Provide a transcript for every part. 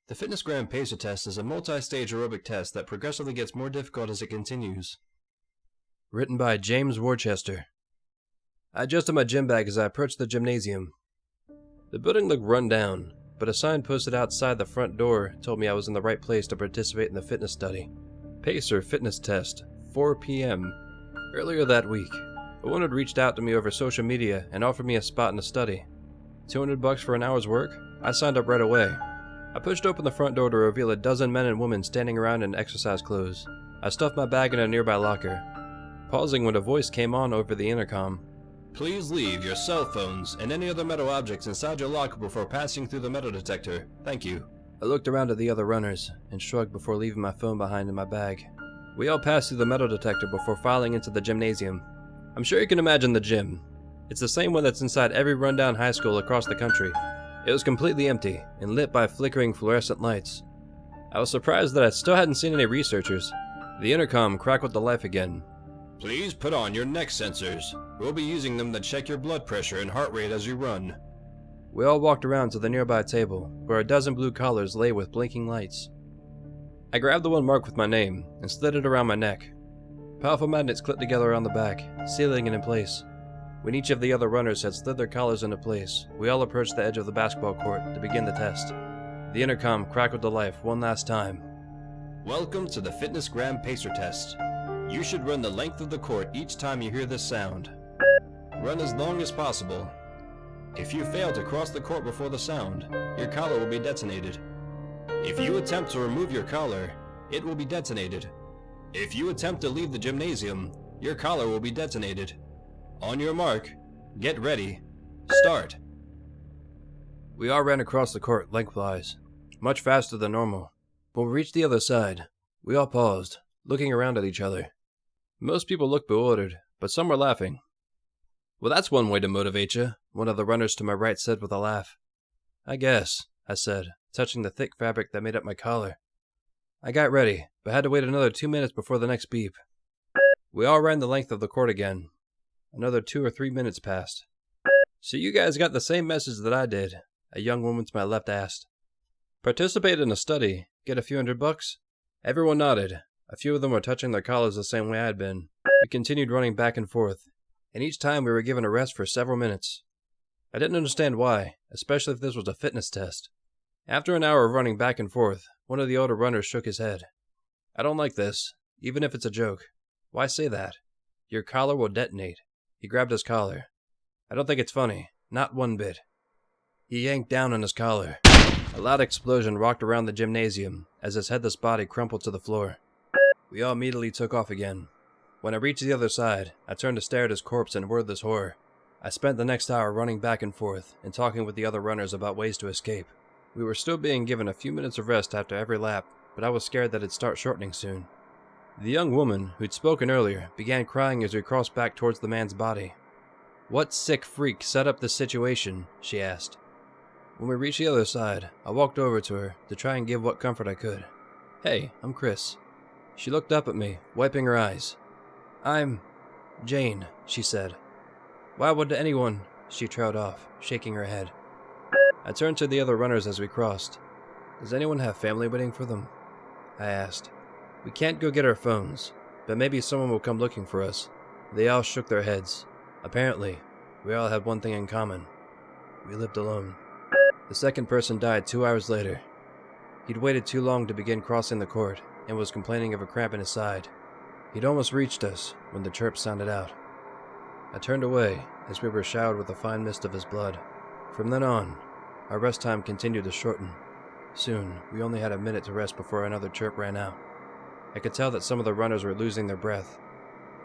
The FitnessGram pacer test is a multi-stage aerobic test that progressively gets more difficult as it continues. Written by James Worchester. I adjusted my gym bag as I approached the gymnasium. The building looked run down, but a sign posted outside the front door told me I was in the right place to participate in the fitness study. Pacer fitness test, 4 p.m. Earlier that week, a woman had reached out to me over social media and offered me a spot in the study. $200 for an hour's work? I signed up right away. I pushed open the front door to reveal a dozen men and women standing around in exercise clothes. I stuffed my bag in a nearby locker, pausing when a voice came on over the intercom. Please leave your cell phones and any other metal objects inside your locker before passing through the metal detector. Thank you. I looked around at the other runners and shrugged before leaving my phone behind in my bag. We all passed through the metal detector before filing into the gymnasium. I'm sure you can imagine the gym. It's the same one that's inside every rundown high school across the country. It was completely empty and lit by flickering fluorescent lights. I was surprised that I still hadn't seen any researchers. The intercom crackled to life again. Please put on your neck sensors. We'll be using them to check your blood pressure and heart rate as you run. We all walked around to the nearby table, where a dozen blue collars lay with blinking lights. I grabbed the one marked with my name and slid it around my neck. Powerful magnets clipped together on the back, sealing it in place. When each of the other runners had slid their collars into place, we all approached the edge of the basketball court to begin the test. The intercom crackled to life one last time. Welcome to the FitnessGram pacer test. You should run the length of the court each time you hear this sound. Run as long as possible. If you fail to cross the court before the sound, your collar will be detonated. If you attempt to remove your collar, it will be detonated. If you attempt to leave the gymnasium, your collar will be detonated. On your mark, get ready, start. We all ran across the court lengthwise, much faster than normal. When we reached the other side, we all paused, looking around at each other. Most people looked bewildered, but some were laughing. Well, that's one way to motivate you, one of the runners to my right said with a laugh. I guess, I said, touching the thick fabric that made up my collar. I got ready, but had to wait another 2 minutes before the next beep. We all ran the length of the court again. Another 2 or 3 minutes passed. So you guys got the same message that I did, a young woman to my left asked. Participate in a study, get a few $100? Everyone nodded. A few of them were touching their collars the same way I had been. We continued running back and forth, and each time we were given a rest for several minutes. I didn't understand why, especially if this was a fitness test. After an hour of running back and forth, one of the older runners shook his head. I don't like this, even if it's a joke. Why say that? Your collar will detonate. He grabbed his collar. I don't think it's funny, not one bit. He yanked down on his collar. A loud explosion rocked around the gymnasium as his headless body crumpled to the floor. We all immediately took off again. When I reached the other side, I turned to stare at his corpse in wordless horror. I spent the next hour running back and forth and talking with the other runners about ways to escape. We were still being given a few minutes of rest after every lap, but I was scared that it'd start shortening soon. The young woman, who'd spoken earlier, began crying as we crossed back towards the man's body. What sick freak set up this situation? She asked. When we reached the other side, I walked over to her to try and give what comfort I could. Hey, I'm Chris. She looked up at me, wiping her eyes. I'm Jane, she said. Why would anyone? She trailed off, shaking her head. I turned to the other runners as we crossed. Does anyone have family waiting for them? I asked. We can't go get our phones, but maybe someone will come looking for us. They all shook their heads. Apparently, we all had one thing in common. We lived alone. The second person died 2 hours later. He'd waited too long to begin crossing the court and was complaining of a cramp in his side. He'd almost reached us when the chirp sounded out. I turned away as we were showered with a fine mist of his blood. From then on, our rest time continued to shorten. Soon, we only had a minute to rest before another chirp ran out. I could tell that some of the runners were losing their breath,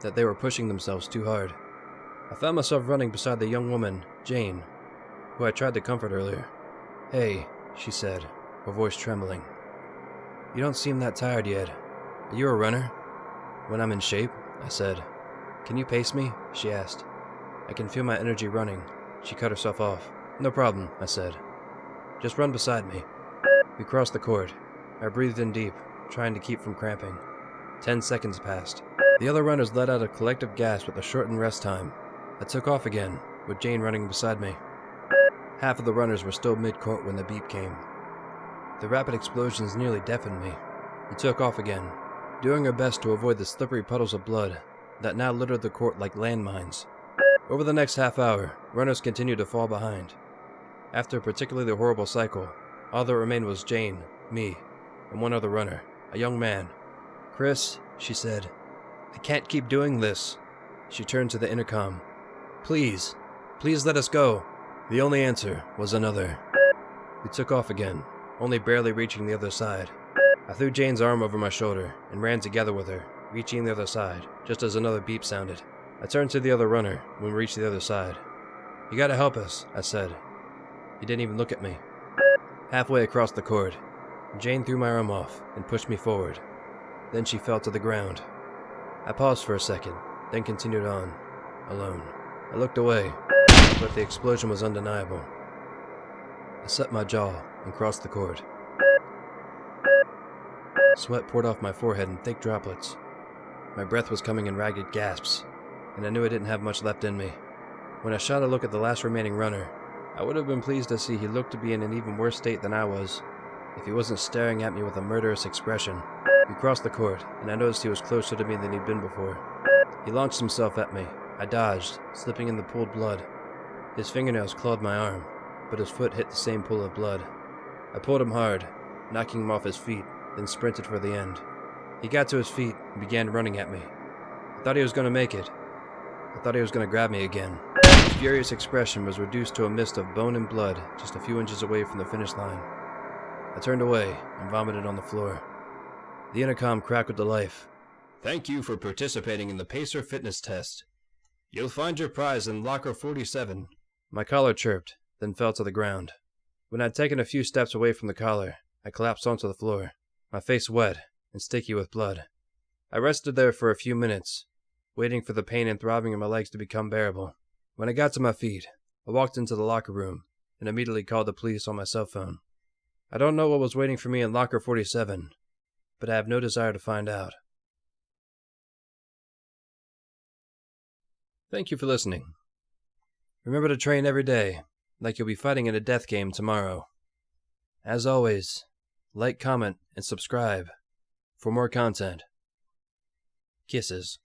that they were pushing themselves too hard. I found myself running beside the young woman, Jane, who I tried to comfort earlier. Hey, she said, her voice trembling. You don't seem that tired yet. Are you a runner? When I'm in shape, I said. Can you pace me? She asked. I can feel my energy running. She cut herself off. No problem, I said. Just run beside me. We crossed the court. I breathed in deep, trying to keep from cramping. 10 seconds passed. The other runners let out a collective gasp with a shortened rest time. I took off again, with Jane running beside me. Half of the runners were still mid-court when the beep came. The rapid explosions nearly deafened me. He took off again, doing her best to avoid the slippery puddles of blood that now littered the court like landmines. Over the next half hour, runners continued to fall behind. After a particularly horrible cycle, all that remained was Jane, me, and one other runner, a young man. "Chris," she said, "I can't keep doing this." She turned to the intercom. Please let us go." The only answer was another. We took off again, only barely reaching the other side. I threw Jane's arm over my shoulder and ran together with her, reaching the other side, just as another beep sounded. I turned to the other runner when we reached the other side. "You gotta help us," I said. He didn't even look at me. Halfway across the court, Jane threw my arm off and pushed me forward. Then she fell to the ground. I paused for a second, then continued on, alone. I looked away, but the explosion was undeniable. I set my jaw and crossed the court. Sweat poured off my forehead in thick droplets. My breath was coming in ragged gasps, and I knew I didn't have much left in me. When I shot a look at the last remaining runner, I would have been pleased to see he looked to be in an even worse state than I was, if he wasn't staring at me with a murderous expression. We crossed the court, and I noticed he was closer to me than he'd been before. He launched himself at me. I dodged, slipping in the pooled blood. His fingernails clawed my arm, but his foot hit the same pool of blood. I pulled him hard, knocking him off his feet, then sprinted for the end. He got to his feet and began running at me. I thought he was going to make it. I thought he was going to grab me again. His furious expression was reduced to a mist of bone and blood just a few inches away from the finish line. I turned away and vomited on the floor. The intercom crackled to life. "Thank you for participating in the Pacer fitness test. You'll find your prize in locker 47. My collar chirped, then fell to the ground. When I'd taken a few steps away from the collar, I collapsed onto the floor, my face wet and sticky with blood. I rested there for a few minutes, waiting for the pain and throbbing in my legs to become bearable. When I got to my feet, I walked into the locker room and immediately called the police on my cell phone. I don't know what was waiting for me in locker 47, but I have no desire to find out. Thank you for listening. Remember to train every day, like you'll be fighting in a death game tomorrow. As always, like, comment, and subscribe for more content. Kisses.